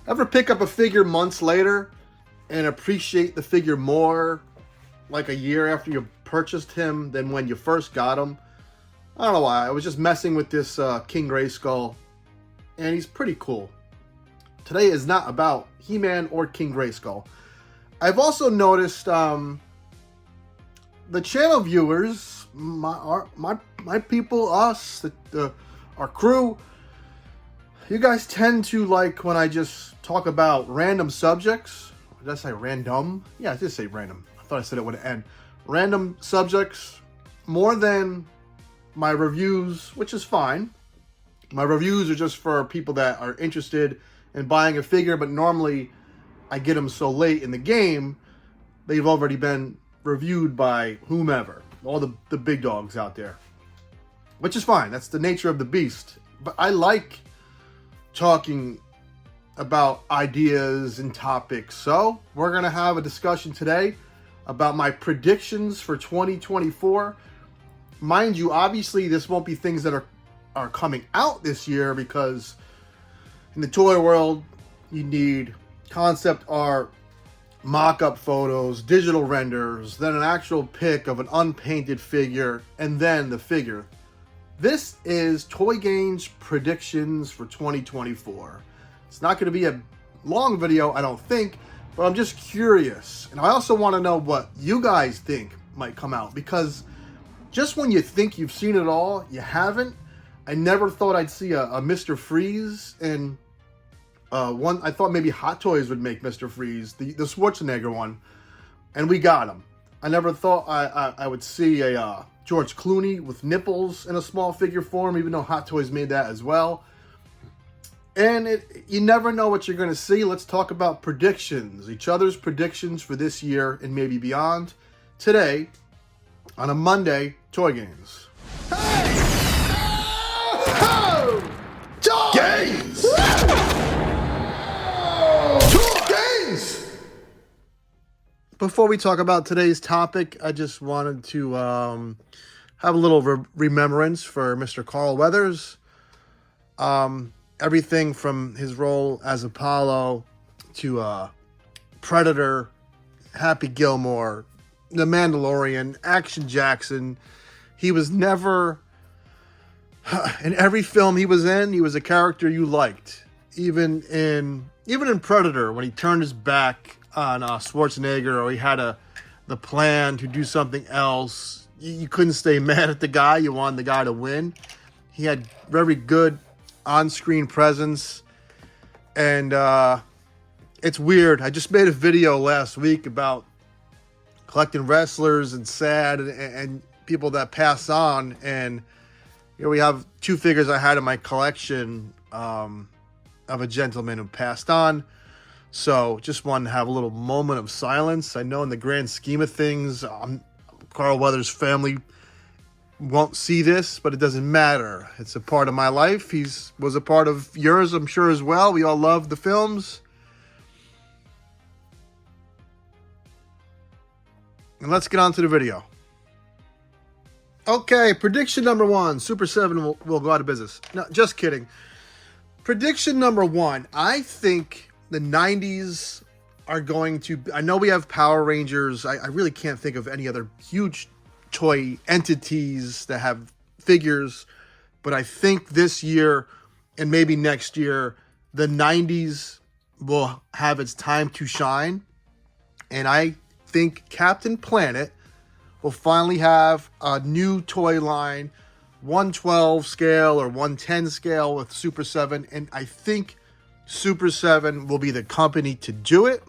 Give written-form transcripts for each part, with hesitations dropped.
Ever pick up a figure months later and appreciate the figure more like a year after you purchased him than when you first got him? I don't know why. I was just messing with this King Grayskull, and he's pretty cool. Today is not about He-Man or King Grayskull. I've also noticed the channel viewers, my people, us, our crew, you guys tend to like when I just talk about random subjects. Did I say random? Yeah, I did say random. I thought I said it with an N. Random subjects more than my reviews, which is fine. My reviews are just for people that are interested in buying a figure, but normally I get them so late in the game, they've already been reviewed by whomever, all the big dogs out there, which is fine. That's the nature of the beast. But I like talking about ideas and topics. So we're going to have a discussion today about my predictions for 2024. Mind you, obviously this won't be things that are coming out this year, because in the toy world you need concept art, mock-up photos, digital renders, then an actual pic of an unpainted figure, and then the figure. This is Toy Gains predictions for 2024. It's not going to be a long video, I don't think, but I'm just curious. And I also want to know what you guys think might come out, because just when you think you've seen it all, you haven't. I never thought I'd see a Mr. Freeze, and one I thought maybe Hot Toys would make Mr. Freeze, the Schwarzenegger one, and we got him. I never thought I would see a George Clooney with nipples in a small figure form, even though Hot Toys made that as well. And you never know what you're going to see. Let's talk about predictions, each other's predictions for this year and maybe beyond. Today, on a Monday, Toy Gains. Hey! Oh! Toy Gains! Toy Gains! Before we talk about today's topic, I just wanted to have a little remembrance for Mr. Carl Weathers. Everything from his role as Apollo to Predator, Happy Gilmore, The Mandalorian, Action Jackson. He was never, in every film he was in, he was a character you liked. Even in Predator, when he turned his back on Schwarzenegger, or he had the plan to do something else, you couldn't stay mad at the guy. You wanted the guy to win. He had very good on-screen presence, and it's weird. I just made a video last week about collecting wrestlers and sad and people that pass on, and here we have two figures I had in my collection of a gentleman who passed on. So just wanted to have a little moment of silence. I know in the grand scheme of things, Carl Weathers' family won't see this, but it doesn't matter. It's a part of my life. He was a part of yours, I'm sure, as well. We all love the films. And let's get on to the video. Okay, prediction number one. Super 7 will go out of business. No, just kidding. Prediction number one. I think the 90s are going to... I know we have Power Rangers. I really can't think of any other huge toy entities that have figures, but I think this year and maybe next year the 90s will have its time to shine, and I think Captain Planet will finally have a new toy line, 112 scale or 110 scale with Super 7, and I think Super 7 will be the company to do it.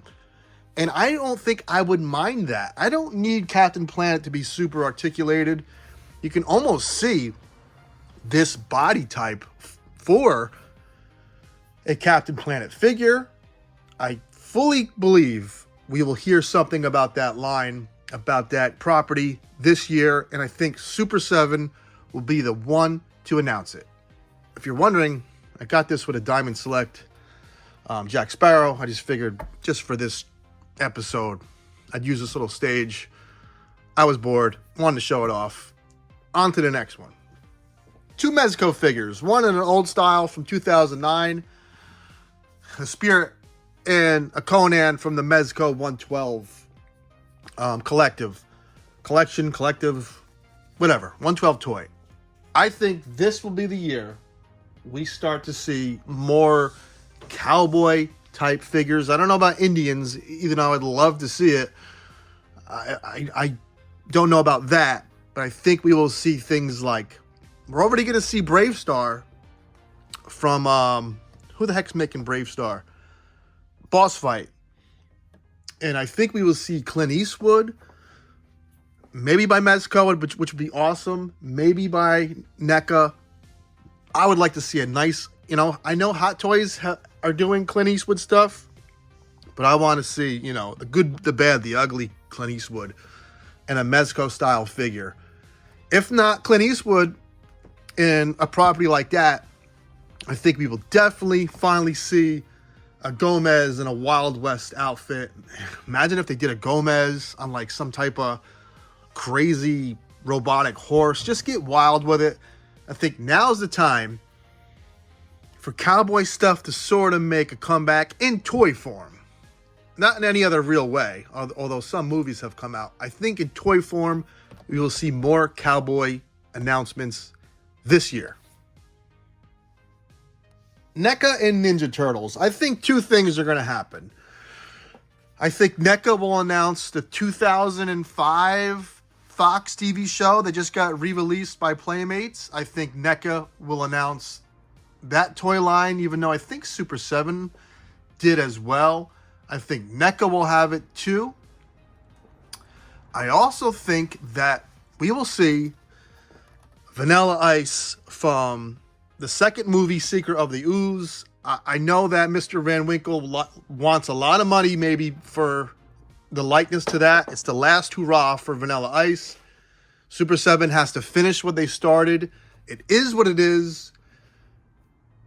And I don't think I would mind that. I don't need Captain Planet to be super articulated. You can almost see this body type for a Captain Planet figure. I fully believe we will hear something about that line, about that property this year. And I think Super 7 will be the one to announce it. If you're wondering, I got this with a Diamond Select Jack Sparrow. I just figured just for this episode I'd use this little stage. I was bored, wanted to show it off. On to the next one. Two Mezco figures, one in an old style from 2009, the Spirit and a Conan from the Mezco 112 collective, whatever, 112 toy. I think this will be the year we start to see more cowboy type figures. I don't know about Indians, even though I'd love to see it. I don't know about that, but I think we will see things like, we're already going to see Brave Star from, who the heck's making Brave Star? Boss Fight. And I think we will see Clint Eastwood, maybe by Mezco, which would be awesome. Maybe by NECA. I would like to see a nice, I know Hot Toys are doing Clint Eastwood stuff, but I want to see, the good, the bad, the ugly Clint Eastwood and a Mezco style figure. If not Clint Eastwood in a property like that, I think we will definitely finally see a Gomez in a Wild West outfit. Imagine if they did a Gomez on like some type of crazy robotic horse. Just get wild with it. I think now's the time for cowboy stuff to sort of make a comeback in toy form. Not in any other real way, although some movies have come out. I think in toy form, we will see more cowboy announcements this year. NECA and Ninja Turtles. I think two things are going to happen. I think NECA will announce the 2005 Fox TV show that just got re-released by Playmates. I think NECA will announce that toy line, even though I think Super 7 did as well. I think NECA will have it too. I also think that we will see Vanilla Ice from the second movie, Secret of the Ooze. I know that Mr. Van Winkle wants a lot of money maybe for the likeness to that. It's the last hurrah for Vanilla Ice. Super 7 has to finish what they started. It is what it is.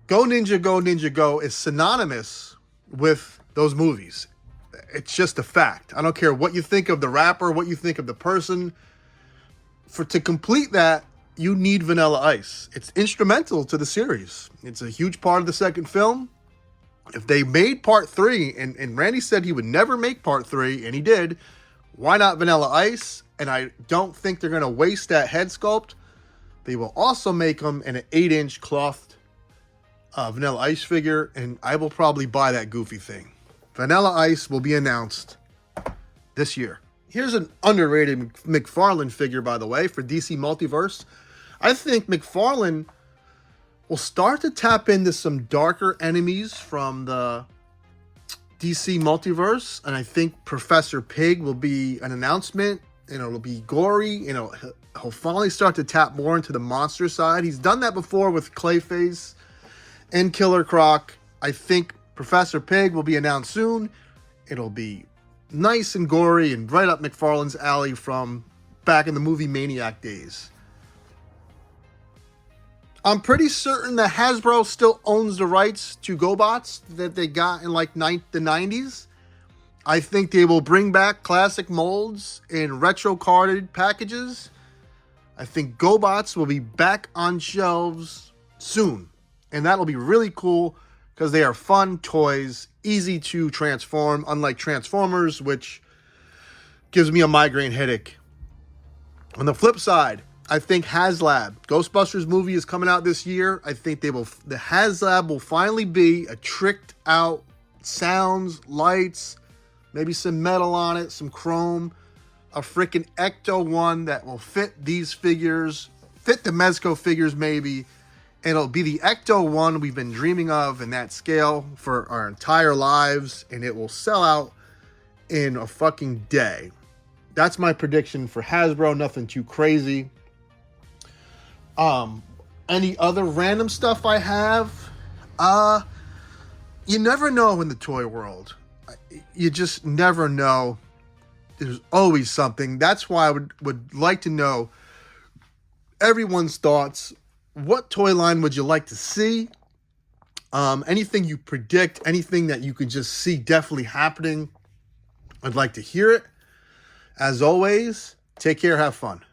Go Ninja Go is synonymous with those movies. It's just a fact. I don't care what you think of the rapper, what you think of the person. To complete that, you need Vanilla Ice. It's instrumental to the series. It's a huge part of the second film. If they made part 3, and Randy said he would never make part 3, and he did, why not Vanilla Ice? And I don't think they're going to waste that head sculpt. They will also make them in an 8-inch clothed Vanilla Ice figure, and I will probably buy that goofy thing. Vanilla Ice will be announced this year. Here's an underrated McFarlane figure, by the way, for DC Multiverse. I think McFarlane will start to tap into some darker enemies from the DC Multiverse, and I think Professor Pig will be an announcement, and it'll be gory, he'll finally start to tap more into the monster side. He's done that before with Clayface and Killer Croc. I think Professor Pig will be announced soon. It'll be nice and gory and right up McFarlane's alley from back in the movie Maniac days. I'm pretty certain that Hasbro still owns the rights to GoBots that they got in like the 90s. I think they will bring back classic molds in retro carded packages. I think GoBots will be back on shelves soon. And that'll be really cool because they are fun toys, easy to transform, unlike Transformers, which gives me a migraine headache. On the flip side, I think HasLab, Ghostbusters movie is coming out this year. I think the HasLab will finally be a tricked out sounds, lights, maybe some metal on it, some chrome, a freaking Ecto one that will fit these figures, fit the Mezco figures maybe. And it'll be the Ecto one we've been dreaming of in that scale for our entire lives, and it will sell out in a fucking day. That's my prediction for Hasbro. Nothing too crazy. Any other random stuff I have? You never know in the toy world. You just never know. There's always something. That's why I would like to know everyone's thoughts. What toy line would you like to see? Anything you predict, anything that you could just see definitely happening, I'd like to hear it. As always, take care, have fun.